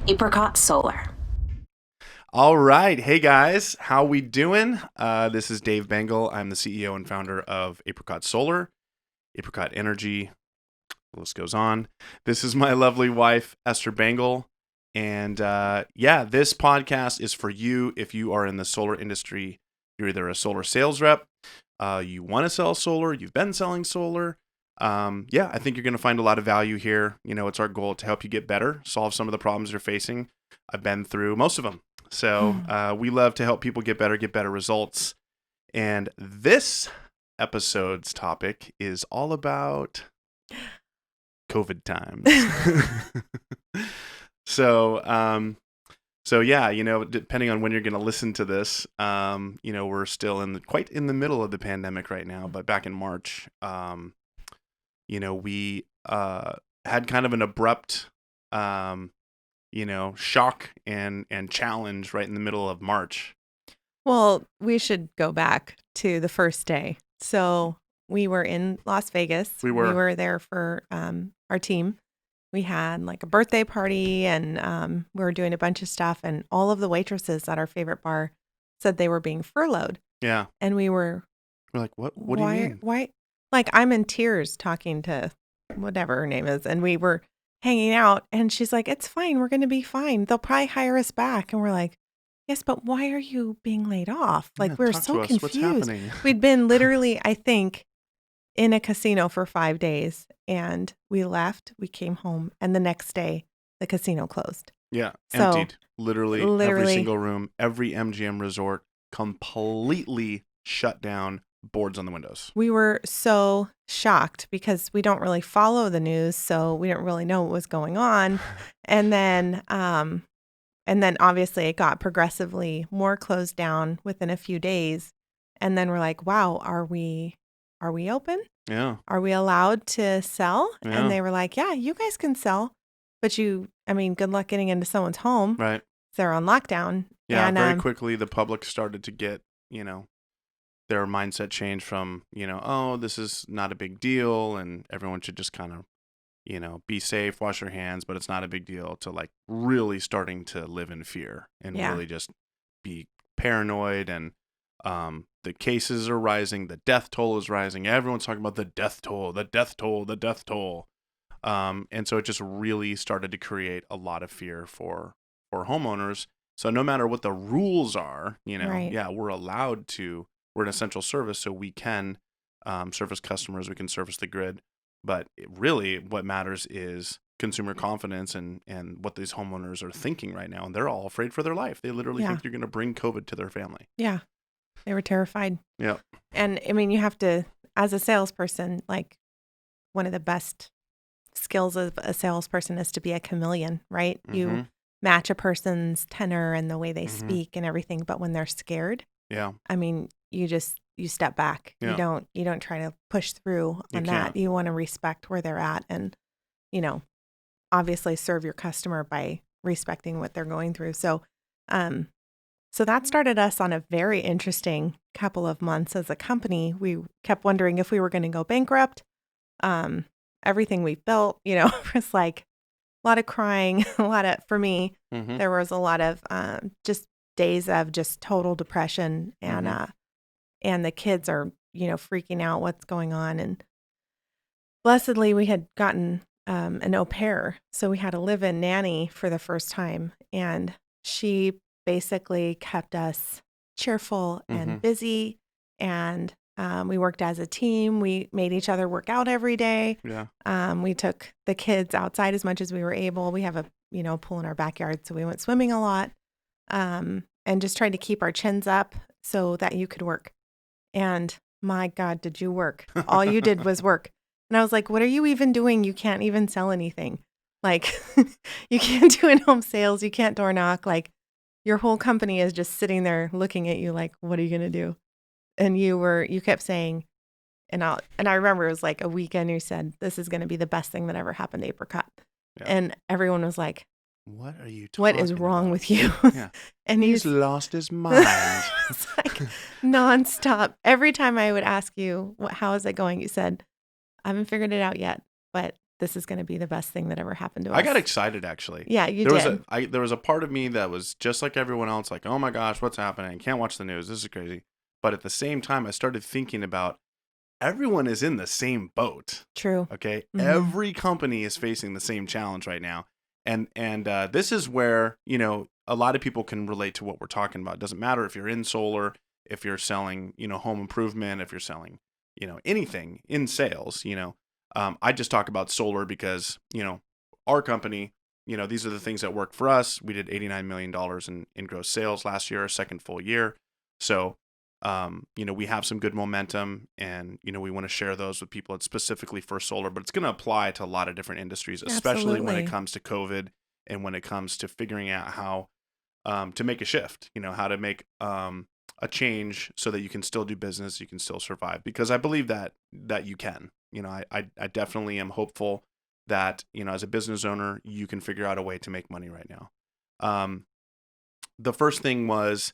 Apricot Solar. All right. Hey guys, how we doing? This is Dave Bengal. I'm the CEO and founder of Apricot Solar, Apricot Energy. The list goes on. This is my lovely wife, Esther Bengal. And this podcast is for you if you are in the solar industry. You're either a solar sales rep, you want to sell solar, you've been selling solar. I think you're going to find a lot of value here. You know, it's our goal to help you get better, solve some of the problems you're facing. I've been through most of them. So we love to help people get better results. And this episode's topic is all about COVID times. So yeah, you know, depending on when you're going to listen to this, you know, we're still quite in the middle of the pandemic right now. But back in March, you know, we had kind of an abrupt shock and challenge right in the middle of March. Well, we should go back to the first day. So we were in Las Vegas. We were there for our team. We had like a birthday party and we were doing a bunch of stuff. And all of the waitresses at our favorite bar said they were being furloughed. Yeah. And we're like, what do you mean? Why? Like, I'm in tears talking to whatever her name is. And we were hanging out and she's like, it's fine. We're going to be fine. They'll probably hire us back. And we're like, yes, but why are you being laid off? Like, we're so confused. What's happening? We'd been literally, I think, in a casino for 5 days and we left, we came home, and the next day the casino closed. Yeah. So, emptied. Literally every single room, every MGM resort completely shut down, boards on the windows. We were so shocked because we don't really follow the news, so we didn't really know what was going on. And then obviously it got progressively more closed down within a few days. And then we're like, wow, are we open? Yeah. Are we allowed to sell? Yeah. And they were like, yeah, you guys can sell, but good luck getting into someone's home. Right. They're on lockdown. Yeah. And, very quickly, the public started to get, their mindset changed from, oh, this is not a big deal and everyone should just kind of, be safe, wash your hands, but it's not a big deal, to like really starting to live in fear and really just be paranoid. And the cases are rising, the death toll is rising. Everyone's talking about the death toll. And so it just really started to create a lot of fear for homeowners. So no matter what the rules are, Right. we're an essential service, so we can service customers, we can service the grid. But really what matters is consumer confidence and what these homeowners are thinking right now. And they're all afraid for their life. They literally think you're going to bring COVID to their family. Yeah. They were terrified. Yeah. And you have to, as a salesperson, like, one of the best skills of a salesperson is to be a chameleon, right? Mm-hmm. You match a person's tenor and the way they Mm-hmm. speak and everything. But when they're scared, Yeah. you step back. Yeah. You don't try to push through on that. can't. You want to respect where they're at and, obviously serve your customer by respecting what they're going through. So that started us on a very interesting couple of months as a company. We kept wondering if we were going to go bankrupt. Everything we built, was like a lot of crying, for me, Mm-hmm. there was a lot of just days of just total depression and the kids are, freaking out what's going on. And blessedly, we had gotten an au pair. So we had a live-in nanny for the first time. And she basically kept us cheerful and Mm-hmm. busy. And we worked as a team. We made each other work out every day. Yeah. We took the kids outside as much as we were able. We have a pool in our backyard, so we went swimming a lot, and just tried to keep our chins up so that you could work. And my God, did you work? All you did was work. And I was like, what are you even doing? You can't even sell anything. Like, you can't do in-home sales. You can't door knock. Like, your whole company is just sitting there looking at you like, what are you going to do? And you kept saying, and I remember it was like a weekend you said, this is going to be the best thing that ever happened to Apricot. Yeah. And everyone was like, What are you talking what is wrong about? with you? Yeah. And He's lost his mind. it's like nonstop. Every time I would ask you, how is it going? You said, I haven't figured it out yet, but this is going to be the best thing that ever happened to us. I got excited actually. Yeah, you There did. there was a part of me that was just like everyone else, like, oh my gosh, what's happening? Can't watch the news. This is crazy. But at the same time, I started thinking about everyone is in the same boat. True. Okay, Mhm. every company is facing the same challenge right now, and this is where a lot of people can relate to what we're talking about. It doesn't matter if you're in solar, if you're selling home improvement, if you're selling anything in sales. I just talk about solar because our company. These are the things that worked for us. We did $89 million in gross sales last year, our second full year. So we have some good momentum, and we want to share those with people. It's specifically for solar, but it's going to apply to a lot of different industries, especially when it Absolutely. comes to COVID and when it comes to figuring out how to make a shift. How to make a change so that you can still do business, you can still survive. Because I believe that you can. I definitely am hopeful that as a business owner, you can figure out a way to make money right now. Um, the first thing was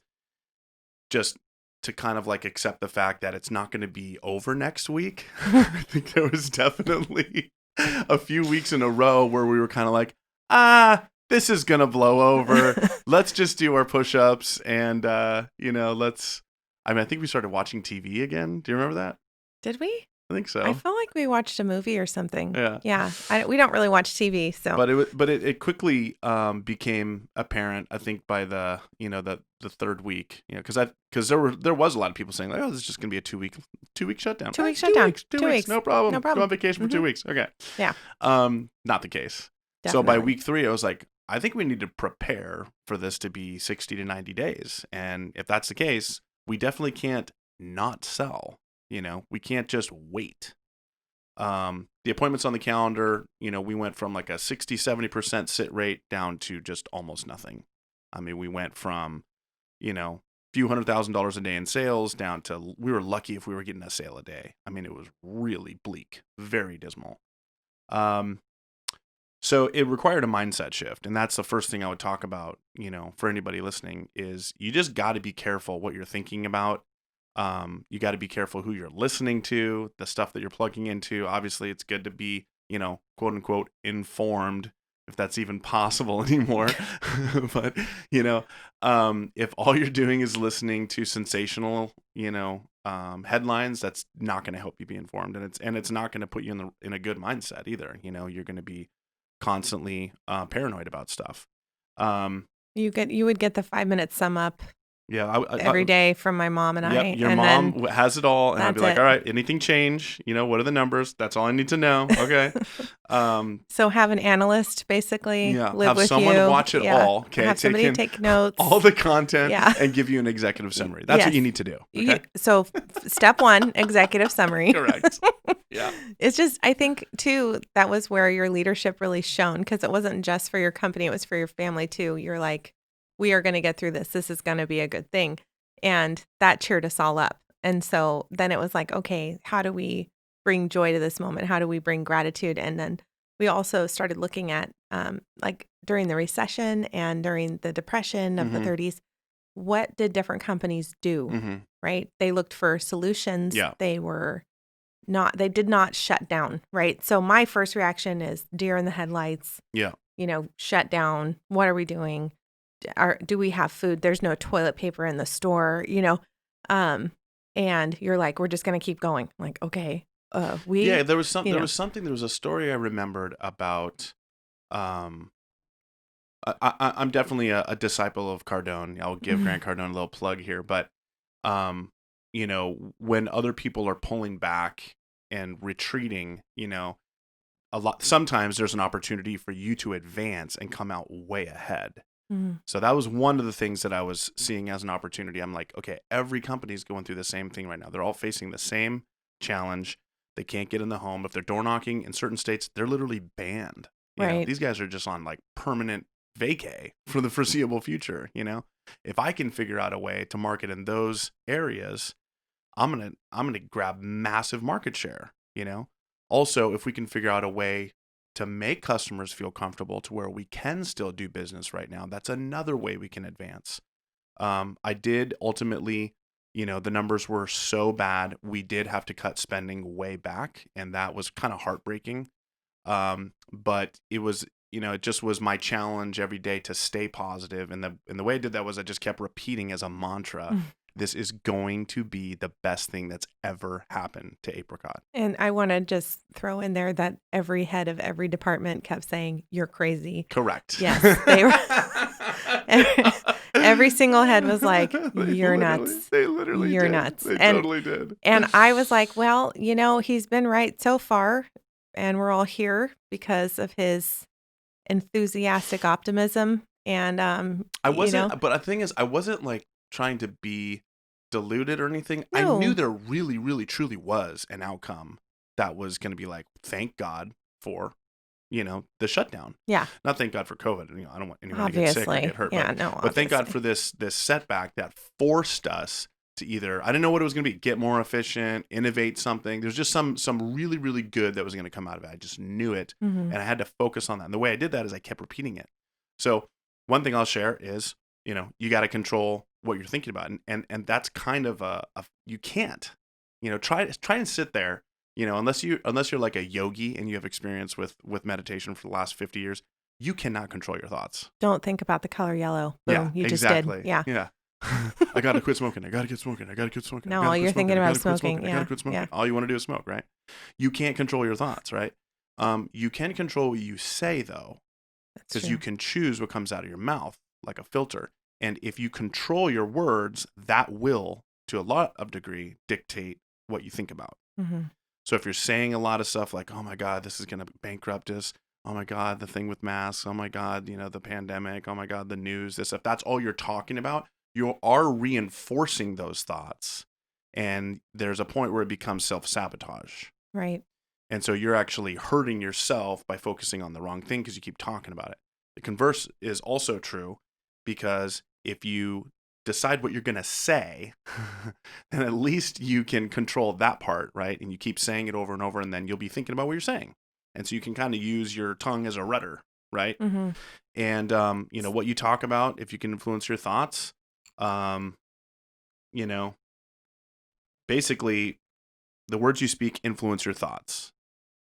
just to kind of like accept the fact that it's not going to be over next week. I think there was definitely a few weeks in a row where we were kind of like, this is going to blow over. Let's just do our push-ups and, I think we started watching TV again. Do you remember that? Did we? I think I so. felt like we watched a movie or something. Yeah. Yeah. We don't really watch TV, so. But it quickly became apparent, I think, by the third week, because there was a lot of people saying like, oh, this is just gonna be a 2 week shutdown. 2 week Two shutdown. weeks, 2 2 weeks, weeks. no problem. No Go problem. on vacation for 2 weeks. Okay. Yeah, Not the case. So by definitely. week 3, I was like, I think we need to prepare for this to be 60 to 90 days, and if that's the case, we definitely can't not sell. We can't just wait. The appointments on the calendar, we went from like a 60-70% sit rate down to just almost nothing. I mean, we went from, few $100,000 a day in sales down to, we were lucky if we were getting a sale a day. I mean, it was really bleak, very dismal. Um, so it required a mindset shift. And that's the first thing I would talk about, for anybody listening is you just got to be careful what you're thinking about. You got to be careful who you're listening to, the stuff that you're plugging into. Obviously, it's good to be, quote unquote, informed, if that's even possible anymore. But, if all you're doing is listening to sensational, headlines, that's not going to help you be informed, and it's not going to put you in a good mindset either. You're going to be constantly paranoid about stuff. You would get the 5-minute sum up Yeah, every day from my mom and Yep, I, your and then mom has it all, and I'd be that's like, it. "All right, anything change? What are the numbers? That's all I need to know." Okay. So have an analyst basically Yeah, live have with someone you. watch it Yeah. all. Okay, Have take somebody in take notes. all the content Yeah. and give you an executive summary. That's what Yes. you need to do. Okay. So step 1, executive summary. Correct. Yeah. It's just, I think too, that was where your leadership really shone, because it wasn't just for your company, it was for your family too. You're like, we are going to get through this. This is going to be a good thing. And that cheered us all up. And so then it was like, okay, how do we bring joy to this moment? How do we bring gratitude? And then we also started looking at, like during the recession and during the depression of the Mhm. 30s, what did different companies do? Mhm. Right? They looked for solutions. Yeah. They did not shut down. Right? So my first reaction is deer in the headlights, Yeah. shut down. What are we doing? Do we have food? There's no toilet paper in the store, um, and you're like, we're just going to keep going. I'm like, okay, Yeah. we, There was some. you There know, was something. There was a story I remembered about. Um, I'm definitely a disciple of Cardone. I'll give mhm, Grant Cardone a little plug here, but um, when other people are pulling back and retreating, a lot sometimes there's an opportunity for you to advance and come out way ahead. mhm, So that was one of the things that I was seeing as an opportunity. I'm like, okay, every company's going through the same thing right now. They're all facing the same challenge. They can't get in the home. If they're door knocking in certain states, they're literally banned. right, These guys are just on like permanent vacay for the foreseeable future. If I can figure out a way to market in those areas, I'm gonna grab massive market share. Also, if we can figure out a way to make customers feel comfortable to where we can still do business right now, that's another way we can advance. I did ultimately, the numbers were so bad, we did have to cut spending way back, and that was kind of heartbreaking. But it was, it just was my challenge every day to stay positive. And the way I did that was I just kept repeating as a mantra, this is going to be the best thing that's ever happened to Apricot. And I want to just throw in there that every head of every department kept saying, "You're crazy." Correct. Yes, they were. Every single head was like, "You're nuts." They literally You're did. nuts. They And totally did. and I was like, well, he's been right so far, and we're all here because of his enthusiastic optimism. And I wasn't, but the thing is, I wasn't like trying to be deluded or anything. I No. knew there really, really, truly was an outcome that was going to be like, thank God for, the shutdown. Yeah. Not thank God for COVID. I don't want anyone to get sick or Obviously. get hurt. Yeah, but, no, but thank God for obviously. this setback that forced us to either, I didn't know what it was going to be, get more efficient, innovate something. There's just some really, really good that was going to come out of it. I just knew it, Mhm. and I had to focus on that. And the way I did that is I kept repeating it. So one thing I'll share is, you got to control what you're thinking about, and that's kind of you can't, try and sit there, unless you're like a yogi and you have experience with meditation for the last 50 years, you cannot control your thoughts. Don't think about the color yellow. Boom, Yeah, you exactly. just did. Yeah. Yeah. I gotta quit smoking. I gotta quit smoking. I gotta quit smoking. No, I gotta all quit you're smoking. thinking I about gotta is quit smoking. smoking. I Yeah. gotta quit smoking. Yeah. All you want to do is smoke, right? You can't control your thoughts, right? You can control what you say though, That's because true. you can choose what comes out of your mouth like a filter. And if you control your words, that will, to a lot of degree, dictate what you think about. Mm-hmm. So if you're saying a lot of stuff like, oh my God, this is going to bankrupt us. Oh my God, the thing with masks. Oh my God, the pandemic. Oh my God, the news, this stuff. That's all you're talking about. You are reinforcing those thoughts. And there's a point where it becomes self-sabotage. Right. And so you're actually hurting yourself by focusing on the wrong thing because you keep talking about it. The converse is also true, because if you decide what you're going to say, then at least you can control that part, right? And you keep saying it over and over, and then you'll be thinking about what you're saying. And so you can kind of use your tongue as a rudder, right? Mm-hmm. And, what you talk about, if you can influence your thoughts, basically the words you speak influence your thoughts.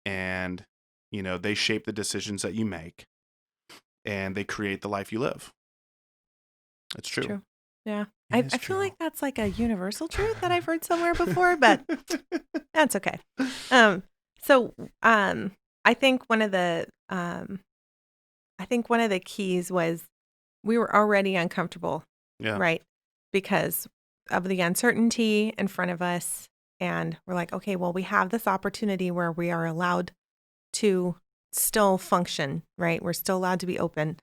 And, they shape the decisions that you make, and they create the life you live. It's true. True. Yeah. It I is feel true. like that's like a universal truth that I've heard somewhere before, but that's okay. So I think one of the keys was we were already uncomfortable, Yeah. right? Because of the uncertainty in front of us. And we're like, okay, well, we have this opportunity where we are allowed to still function, right? We're still allowed to be open.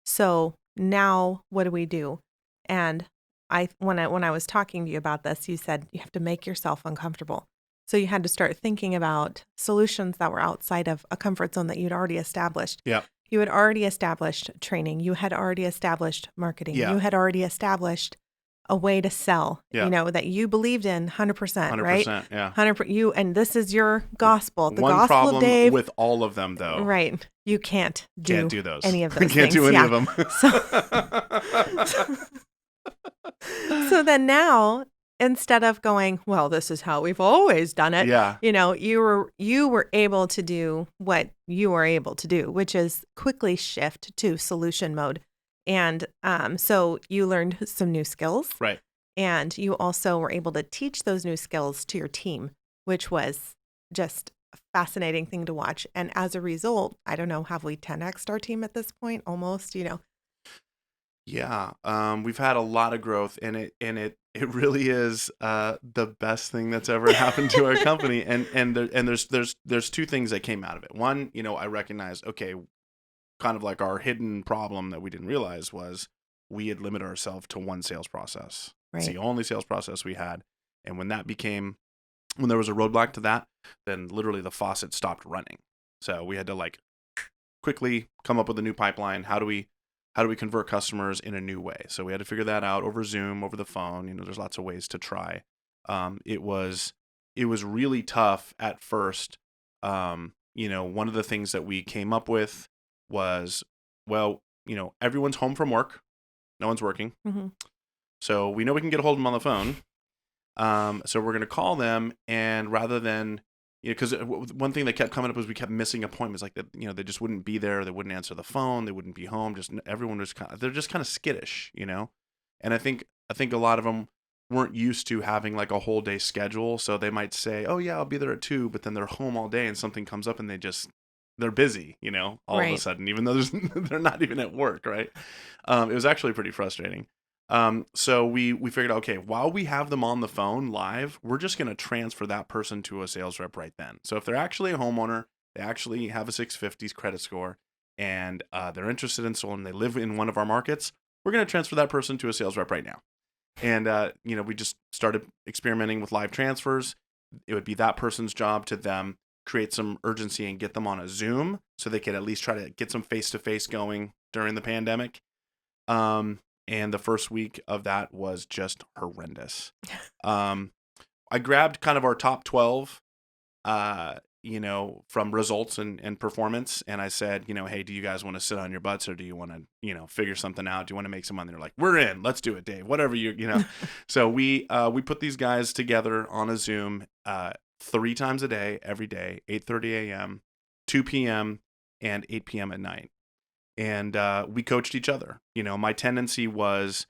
So now what do we do? And when I was talking to you about this, you said you have to make yourself uncomfortable. So you had to start thinking about solutions that were outside of a comfort zone that you'd already established. Yeah. You had already established training. You had already established marketing. Yeah. You had already established a way to sell, Yeah. that you believed in 100%, 100%. right? Yeah. 100%. And this is your gospel, the One gospel problem of Dave. with all of them, though. Right. You can't Can't do those. any of those Can't things. do any Yeah. of them. So then now, instead of going, well, this is how we've always done it, Yeah. you were able to do what you were able to do, which is quickly shift to solution mode. And so you learned some new skills. Right. And you also were able to teach those new skills to your team, which was just a fascinating thing to watch. And as a result, I don't know, have we 10x'd our team at this point? Almost, Yeah. We've had a lot of growth, and it really is the best thing that's ever happened to our company. And there's two things that came out of it. One, I recognized, okay, kind of like our hidden problem that we didn't realize was we had limited ourselves to one sales process. It's Right. the only sales process we had. And when there was a roadblock to that, then literally the faucet stopped running. So we had to quickly come up with a new pipeline. How do we convert customers in a new way? So we had to figure that out over Zoom, over the phone. There's lots of ways to try. It was really tough at first. One of the things that we came up with was, well, everyone's home from work. No one's working. Mm-hmm. So we know we can get a hold of them on the phone. So we're going to call them, and rather than because one thing that kept coming up was we kept missing appointments, like that, they just wouldn't be there, they wouldn't answer the phone, they wouldn't be home. Just everyone was they're just kind of skittish. And I think a lot of them weren't used to having like a whole day schedule, so they might say, "Oh yeah, I'll be there at 2," but then they're home all day and something comes up and they're busy, all of a Right. sudden, even though they're not even at work, right? It was actually pretty frustrating. So we figured, okay, while we have them on the phone live, we're just going to transfer that person to a sales rep right then. So if they're actually a homeowner, they actually have a 650s credit score, and they're interested in solar and they live in one of our markets, we're going to transfer that person to a sales rep right now. And we just started experimenting with live transfers. It would be that person's job to them create some urgency and get them on a Zoom so they could at least try to get some face-to-face going during the pandemic. And the first week of that was just horrendous. I grabbed kind of our top 12, from results and performance. And I said, hey, do you guys want to sit on your butts, or do you want to, figure something out? Do you want to make some money? They're like, we're in, let's do it, Dave, whatever you. So we put these guys together on a Zoom, 3 times a day, every day, 8:30 a.m., 2 p.m., and 8 p.m. at night. And we coached each other. My tendency was,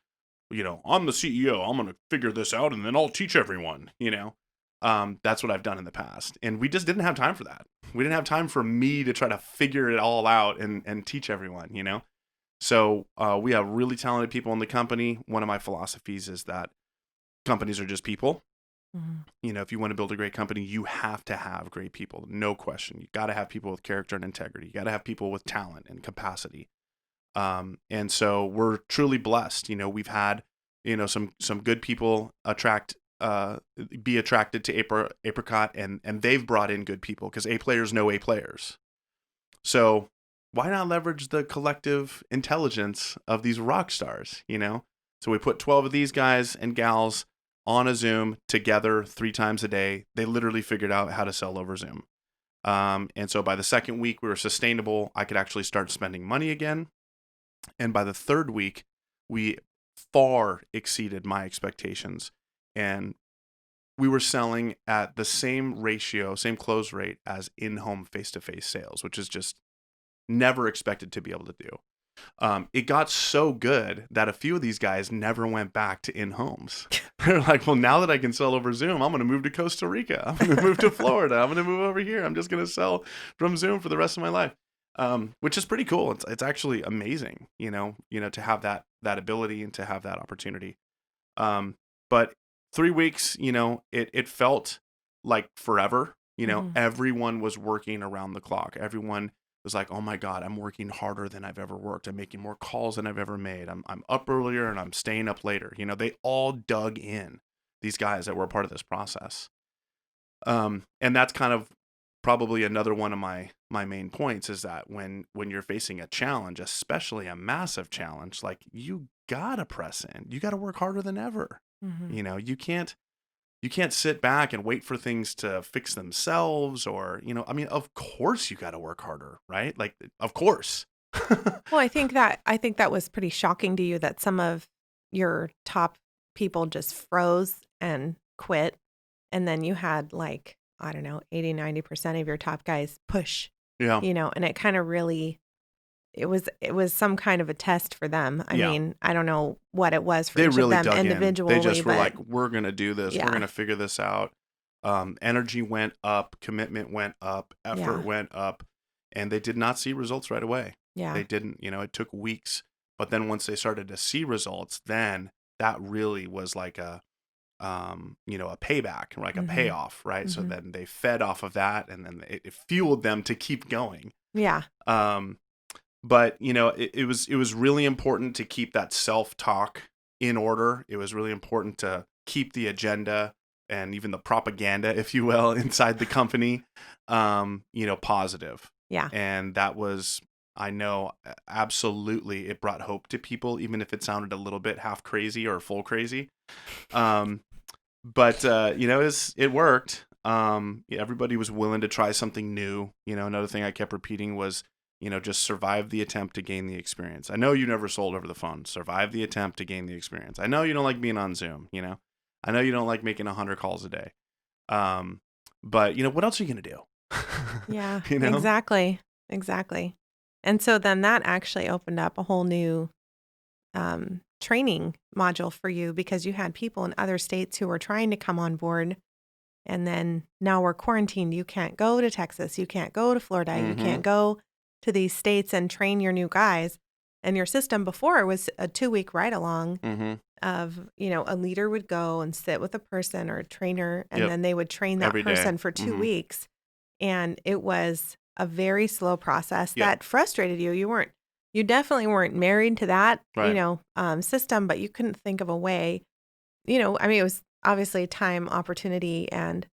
I'm the CEO, I'm going to figure this out and then I'll teach everyone. That's what I've done in the past. And we just didn't have time for that. We didn't have time for me to try to figure it all out and teach everyone. So we have really talented people in the company. One of my philosophies is that companies are just people. Mm-hmm. If you want to build a great company, you have to have great people. No question. You got to have people with character and integrity. You got to have people with talent and capacity. And so we're truly blessed. We've had, some good people be attracted to Apricot, and they've brought in good people because A players know A players. So why not leverage the collective intelligence of these rock stars? So we put 12 of these guys and gals on a Zoom together 3 times a day. They literally figured out how to sell over Zoom. And so by the second week, we were sustainable. I could actually start spending money again. And by the third week, we far exceeded my expectations. And we were selling at the same ratio, same close rate as in-home face-to-face sales, which is just never expected to be able to do. It got so good that a few of these guys never went back to in-homes. They're like, well, now that I can sell over Zoom, I'm going to move to Costa Rica. I'm going to move to Florida. I'm going to move over here. I'm just going to sell from Zoom for the rest of my life, which is pretty cool. It's actually amazing, to have that ability and to have that opportunity. But 3 weeks, it felt like forever. Everyone was working around the clock. Everyone was like, oh my God, I'm working harder than I've ever worked. I'm making more calls than I've ever made. I'm up earlier and I'm staying up later. They all dug in, these guys that were a part of this process. And that's kind of probably another one of my main points, is that when you're facing a challenge, especially a massive challenge, like, you gotta press in. You gotta work harder than ever. Mm-hmm. You can't sit back and wait for things to fix themselves, or, of course you got to work harder, right? Like, of course. Well, I think that was pretty shocking to you that some of your top people just froze and quit. And then you had, like, I don't know, 80-90% of your top guys push, Yeah. and it kind of really, it was some kind of a test for them. I Yeah. mean, I don't know what it was for They each of really them dug in. individually, They just were but like, we're going to do this. We're yeah, going to figure this out. Energy went up, commitment went up, effort yeah, went up, and they did not see results right away. yeah. They didn't, it took weeks. But then once they started to see results, then that really was like a payback, like a Mm-hmm. payoff, right? So Mm-hmm. then they fed off of that, and then it fueled them to keep going. Yeah. But it was really important to keep that self-talk in order. It was really important to keep the agenda and even the propaganda, if you will, inside the company, positive. Yeah. And that was, I know, absolutely, it brought hope to people, even if it sounded a little bit half crazy or full crazy. But it worked. Everybody was willing to try something new. Another thing I kept repeating was, just survive the attempt to gain the experience. I know you never sold over the phone. Survive the attempt to gain the experience. I know you don't like being on Zoom. I know you don't like making 100 calls a day. But, what else are you going to do? Yeah, You know? exactly. Exactly. And so then that actually opened up a whole new training module for you because you had people in other states who were trying to come on board. And then now we're quarantined. You can't go to Texas. You can't go to Florida. You Mm-hmm. can't go to these states and train your new guys. And your system before was a 2-week ride along Mm-hmm. of, a leader would go and sit with a person or a trainer, and Yep. then they would train that Every day. person for 2 Mhm. weeks. And it was a very slow process Yep. that frustrated you. You definitely weren't married to that, Right. system, but you couldn't think of a way, it was obviously time, opportunity, and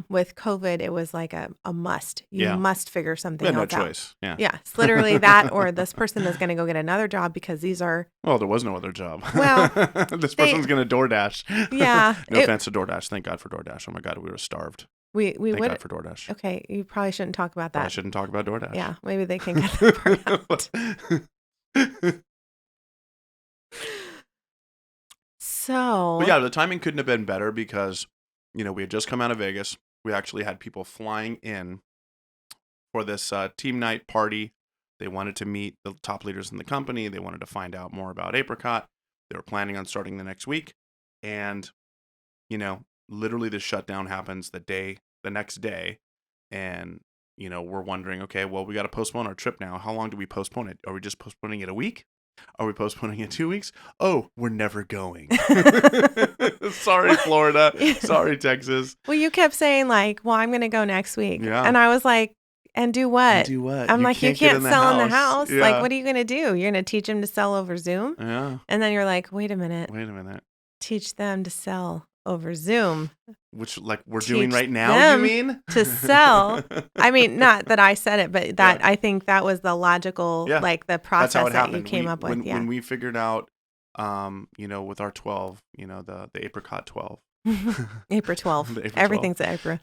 with COVID, it was like a must. You Yeah. must figure We something had no else out. choice. Yeah. Yeah, it's literally that, or this person is going to go get another job because these are, Well, there was no other job. well, This they, person's going to DoorDash. yeah, No offense to DoorDash. Thank God for DoorDash. Oh my God, we were starved. we Thank would, God for DoorDash. okay, you probably shouldn't talk about Probably that. shouldn't talk about DoorDash. Yeah, maybe they can get that part out. So, But yeah, the timing couldn't have been better because, we had just come out of Vegas. We actually had people flying in for this team night party. They wanted to meet the top leaders in the company. They wanted to find out more about Apricot. They were planning on starting the next week. And, literally the shutdown happens the next day. And, we're wondering, okay, well, we got to postpone our trip now. How long do we postpone it? Are we just postponing it a week? Are we postponing it 2 weeks? Oh, we're never going. Sorry, Florida. Yeah. Sorry, Texas. Well, you kept saying like, well, I'm going to go next week. Yeah. And I was like, and do what? And do what? I'm You like, you can't get can't in the sell in the house. house. Yeah. Like, what are you going to do? You're going to teach them to sell over Zoom? Yeah. And then you're like, wait a minute. Wait a minute. Teach them to sell over Zoom. Which, like, we're doing Teach right now, you them mean? to sell. I mean, not that I said it, but that Yeah. I think that was the logical, Yeah. like the That's how process it that you happened. came up with. When we figured out, with our 12, the Apricot 12. April 12. The April 12. Everything's April.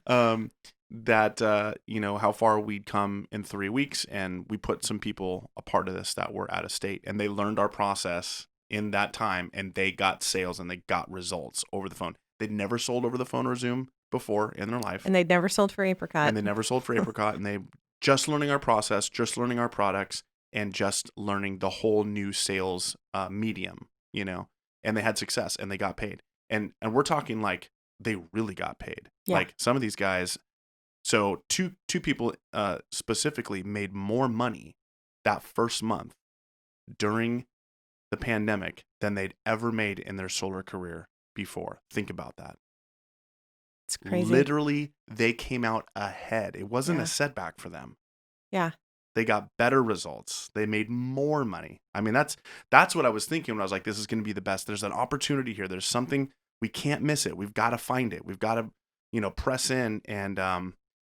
That how far we'd come in 3 weeks, and we put some people a part of this that were out of state, and they learned our process in that time, and they got sales and they got results over the phone. They'd never sold over the phone or Zoom before in their life, And they'd never sold for Apricot. and they never sold for Apricot, and they just learning our process, just learning our products, and just learning the whole new sales medium, and they had success and they got paid, and we're talking like they really got paid. Yeah. Like some of these guys. So two people specifically made more money that first month during the pandemic than they'd ever made in their solar career before. Think about that. It's crazy. Literally, they came out ahead. It wasn't Yeah. a setback for them. Yeah. They got better results. They made more money. I mean, that's what I was thinking when I was like, this is going to be the best. There's an opportunity here. There's something. We can't miss it. We've got to find it. We've got to, press in and,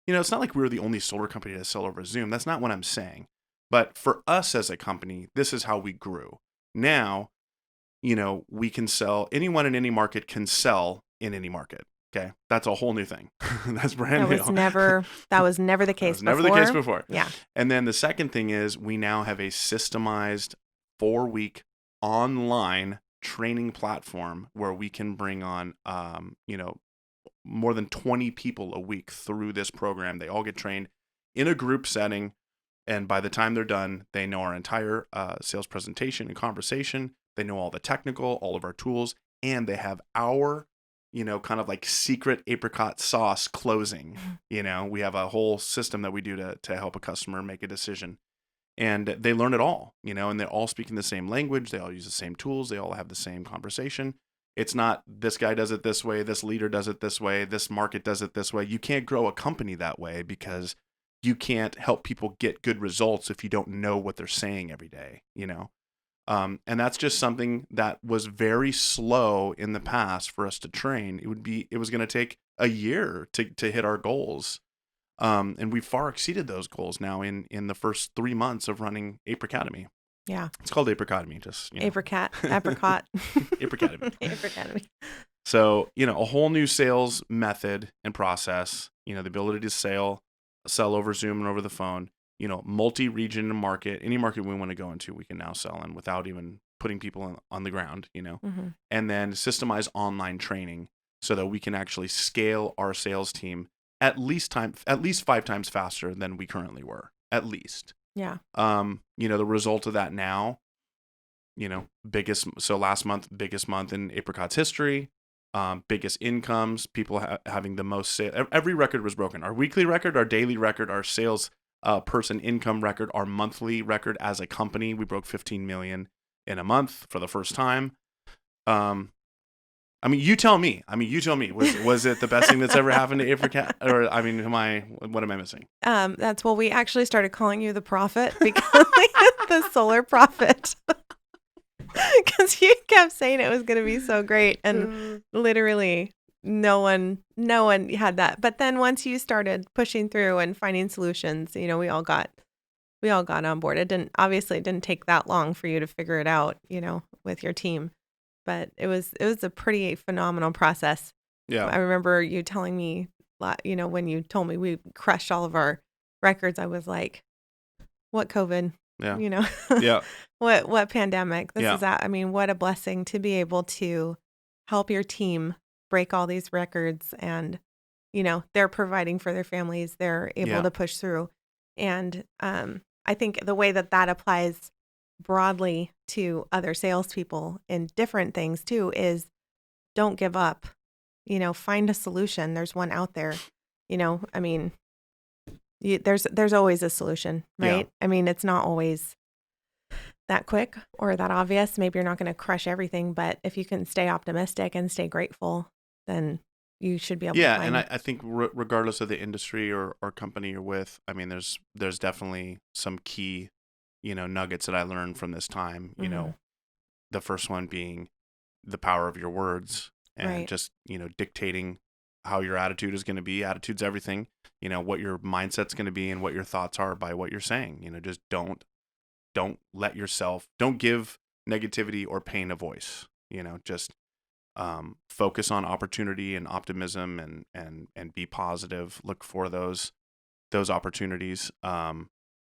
it's not like we were the only solar company to sell over Zoom. That's not what I'm saying. But for us as a company, this is how we grew. Now, we can sell. Anyone in any market can sell in any market. Okay, that's a whole new thing. That's brand new. That was never the case. That was never the case before. Yeah. And then the second thing is we now have a systemized 4-week online training platform where we can bring on, more than 20 people a week through this program. They all get trained in a group setting. And by the time they're done, they know our entire sales presentation and conversation. They know all the technical, all of our tools, and they have our, kind of like secret apricot sauce closing. We have a whole system that we do to help a customer make a decision. And they learn it all, and they're all speaking the same language. They all use the same tools. They all have the same conversation. It's not this guy does it this way, this leader does it this way, this market does it this way. You can't grow a company that way because you can't help people get good results if you don't know what they're saying every day, And that's just something that was very slow in the past for us to train. It was going to take a year to hit our goals. And we far exceeded those goals now in the first 3 months of running Apricademy. Yeah. It's called Apricademy, just Apricot. Apricademy. Apricademy. So, a whole new sales method and process, the ability to sell over Zoom and over the phone, multi-region market, any market we want to go into, we can now sell in without even putting people on the ground, Mm-hmm. and then systemize online training so that we can actually scale our sales team at least 5 times faster than we currently were, at least. Yeah. The result of that now, last month, biggest month in Apricot's history, biggest incomes, people having the most sale. Every record was broken. Our weekly record, our daily record, our sales person income record, our monthly record as a company. We broke 15 million in a month for the first time. You tell me. Was it the best thing that's ever happened to Apricot? Or what am I missing? We actually started calling you the prophet because the solar prophet. Because you kept saying it was going to be so great, and literally no one had that. But then once you started pushing through and finding solutions, we all got on board. It didn't take that long for you to figure it out, with your team. But it was a pretty phenomenal process. Yeah. I remember you telling me, when you told me we crushed all of our records, I was like, what COVID? Yeah. Yeah. What pandemic? This Yeah. is that. What a blessing to be able to help your team break all these records, and, they're providing for their families. They're able to push through. And I think the way that applies broadly to other salespeople in different things too is don't give up. Find a solution. There's one out there. There's always a solution, right? Yeah. It's not always that quick or that obvious. Maybe you're not going to crush everything, but if you can stay optimistic and stay grateful, then you should be able to find. And I think regardless of the industry or company you're with, there's definitely some key, nuggets that I learned from this time. Mm-hmm. The first one being the power of your words and Right. just, dictating how your attitude is going to be. Attitude's everything. What your mindset's going to be and what your thoughts are by what you're saying. Just don't give negativity or pain a voice. Just focus on opportunity and optimism and be positive. Look for those opportunities.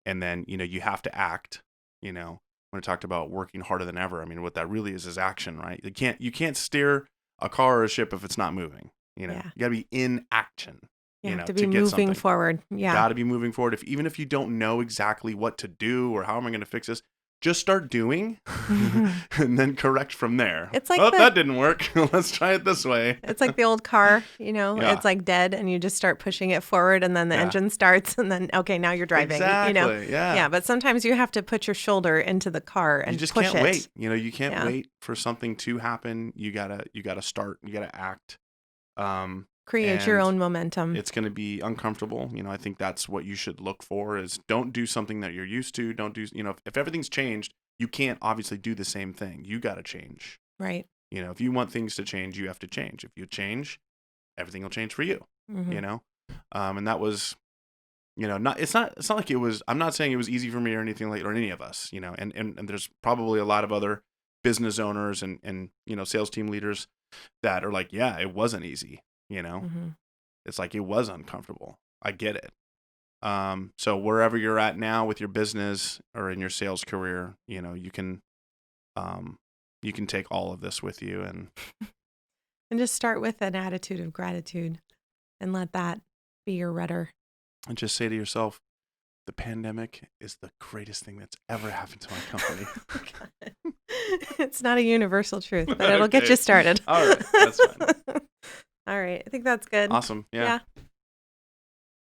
And then, you have to act. When I talked about working harder than ever, what that really is action, right? You can't steer a car or a ship if it's not moving. You got to be in action. You have to be moving forward. Yeah. Got to be moving forward. Even if you don't know exactly what to do or how am I going to fix this, just start doing and then correct from there. It's like that didn't work. Let's try it this way. It's like the old car, it's like dead and you just start pushing it forward and then the engine starts and then, okay, now you're driving. Exactly. Yeah. Yeah. But sometimes you have to put your shoulder into the car and you just push can't it. wait. You can't wait for something to happen. You gotta start. You gotta act. Create your own momentum. It's going to be uncomfortable. I think that's what you should look for is don't do something that you're used to. Don't do, if everything's changed, you can't obviously do the same thing. You got to change. Right. If you want things to change, you have to change. If you change, everything will change for you, Mm-hmm. And that was, it's not like it was, I'm not saying it was easy for me or anything like, or any of us, and there's probably a lot of other business owners and sales team leaders that are like, yeah, it wasn't easy. Mm-hmm. It's like it was uncomfortable. I get it. So wherever you're at now with your business or in your sales career, you can take all of this with you and just start with an attitude of gratitude and let that be your rudder. And just say to yourself, the pandemic is the greatest thing that's ever happened to my company. It's not a universal truth, but it'll get you started. All right. That's fine. All right. I think that's good. Awesome. Yeah.